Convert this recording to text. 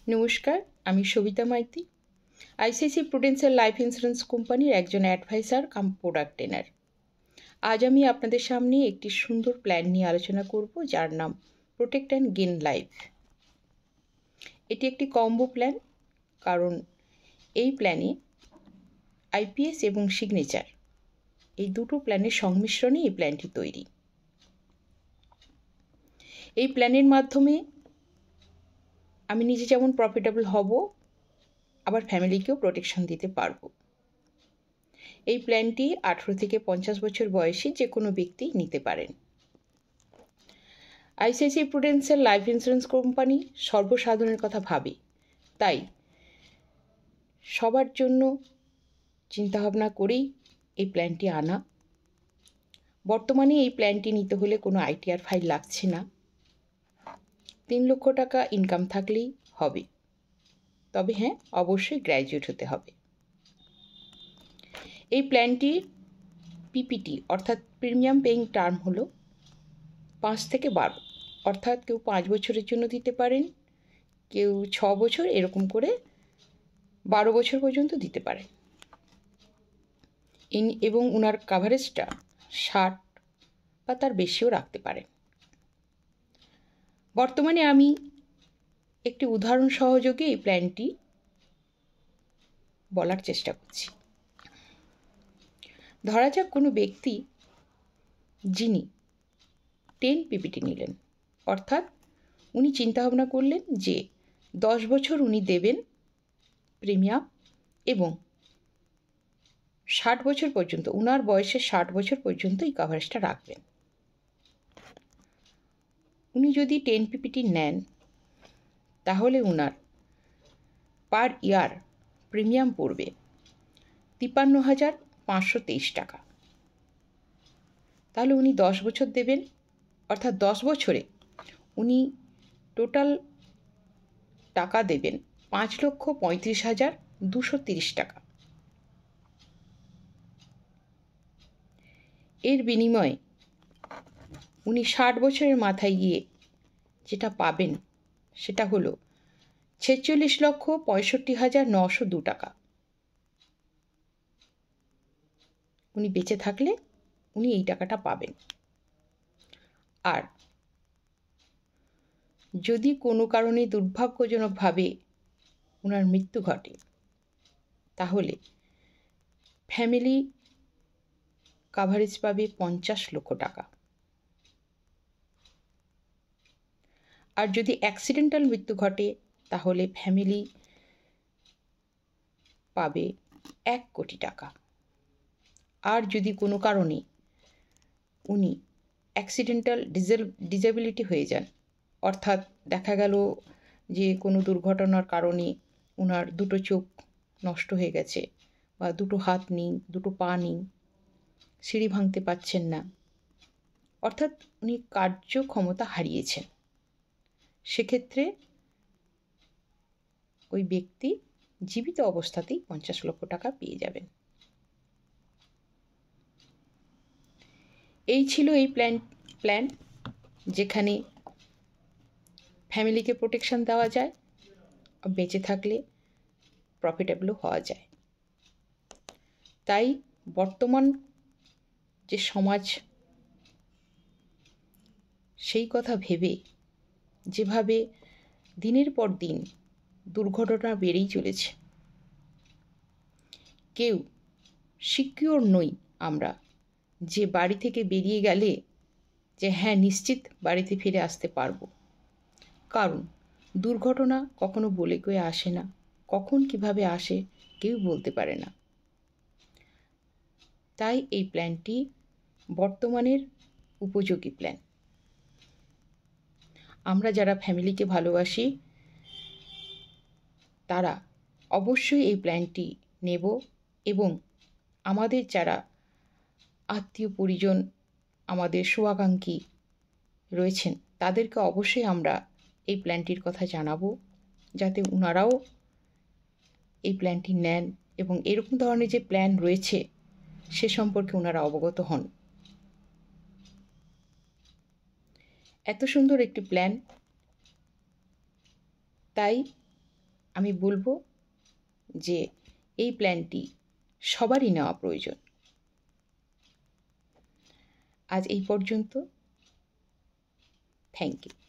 নমস্কার, আমি Sabita Maiti, ICICI prudential life insurance কোম্পানির একজন অ্যাডভাইসার কাম প্রোডাক্ট ট্রেনার। আজ আমি আপনাদের সামনে একটি সুন্দর প্ল্যান নিয়ে আলোচনা করব, যার নাম প্রোটেক্ট অ্যান্ড গেইন লাইফ। এটি একটি কম্বো প্ল্যান, কারণ এই প্ল্যানে আইপিএস এবং সিগনেচার এই দুটো প্ল্যানের সংমিশ্রণে এই প্ল্যানটি তৈরি। এই প্ল্যানের মাধ্যমে আমি নিজে যেমন প্রফিটেবল হব, আবার ফ্যামিলিকেও প্রোটেকশন দিতে পারবো। এই প্ল্যানটি 18 থেকে 50 বছর বয়সী যে কোনো ব্যক্তি নিতে পারেন। ICICI prudential life insurance company সর্বসাধারণের কথা ভাবে, তাই সবার জন্য চিন্তাভাবনা করেই এই প্ল্যানটি আনা। বর্তমানে এই প্ল্যানটি নিতে হলে কোনো আইটিআর ফাইল লাগছে না। 3 লক্ষ টাকা ইনকাম থাকলেই হবে, তবে হ্যাঁ, অবশ্যই গ্র্যাজুয়েট হতে হবে। এই প্ল্যানটির পিপিটি অর্থাৎ প্রিমিয়াম পেইং টার্ম হলো 5 থেকে 12, অর্থাৎ কেউ 5 বছরের জন্য দিতে পারেন, কেউ 6 বছর, এরকম করে 12 বছর পর্যন্ত দিতে পারেন। এবং ওনার কাভারেজটা 60 বা তার বেশিও রাখতে পারেন। বর্তমানে আমি একটি উদাহরণ সহযোগে এই প্ল্যানটি বলার চেষ্টা করছি। ধরা যাক কোনো ব্যক্তি যিনি 10 পিপিটি নিলেন, অর্থাৎ উনি চিন্তাভাবনা করলেন যে 10 বছর উনি দেবেন প্রিমিয়াম এবং 60 বছর পর্যন্ত, উনার বয়সে 60 বছর পর্যন্ত এই কাভারেজটা রাখবেন। উনি যদি 10 পিপিটি নেন, তাহলে উনার পার ইয়ার প্রিমিয়াম পড়বে 53,523 টাকা। তাহলে উনি 10 বছর দেবেন, অর্থাৎ 10 বছরে উনি টোটাল টাকা দেবেন 5,35,230 টাকা। এর বিনিময়ে উনি 60 বছরের মাথায় গিয়ে যেটা পাবেন সেটা হলো 46,65,902 টাকা। উনি বেঁচে থাকলে উনি এই টাকাটা পাবেন। আর যদি কোনো কারণে দুর্ভাগ্যজনকভাবে ওনার মৃত্যু ঘটে, তাহলে ফ্যামিলি কাভারেজ পাবে 50 লক্ষ টাকা। আর যদি অ্যাক্সিডেন্টাল মৃত্যু ঘটে, তাহলে ফ্যামিলি পাবে 1 কোটি টাকা। আর যদি কোনো কারণে উনি অ্যাক্সিডেন্টাল ডিসেবিলিটি হয়ে যান, অর্থাৎ দেখা গেল যে কোনো দুর্ঘটনার কারণে ওনার দুটো চোখ নষ্ট হয়ে গেছে, বা দুটো হাত নেই, দুটো পা নেই, সিঁড়ি ভাঙতে পারছেন না, অর্থাৎ উনি কার্যক্ষমতা হারিয়েছেন, সেক্ষেত্রে ওই ব্যক্তি জীবিত অবস্থাতেই 50 লক্ষ টাকা পেয়ে যাবেন। এই ছিল এই প্ল্যান, যেখানে ফ্যামিলিকে প্রোটেকশন দেওয়া যায়, বেঁচে থাকলে প্রফিটেবলও হওয়া যায়। তাই বর্তমান যে সমাজ, সেই কথা ভেবে যেভাবে দিনের পর দিন দুর্ঘটনা বেড়েই চলেছে, কেউ সিকিউর নই আমরা যে বাড়ি থেকে বেরিয়ে গেলে যে হ্যাঁ নিশ্চিত বাড়িতে ফিরে আসতে পারবো। কারণ দুর্ঘটনা কখনো বলে কয়ে আসে না, কখন কিভাবে আসে কেউ বলতে পারে না। তাই এই প্ল্যানটি বর্তমানের উপযোগী প্ল্যান। আমরা যারা ফ্যামিলিকে ভালোবাসি, তারা অবশ্যই এই প্ল্যানটি নেব, এবং আমাদের যারা আত্মীয় পরিজন, আমাদের শুভাকাঙ্ক্ষী রয়েছেন, তাদেরকে অবশ্যই আমরা এই প্ল্যানটির কথা জানাবো, যাতে ওনারাও এই প্ল্যানটি নেন এবং এরকম ধরনের যে প্ল্যান রয়েছে সে সম্পর্কে ওনারা অবগত হন। এত সুন্দর একটি প্ল্যান, তাই আমি বলবো যে এই প্ল্যানটি সবারই নেওয়া প্রয়োজন। আজ এই পর্যন্ত। Thank you.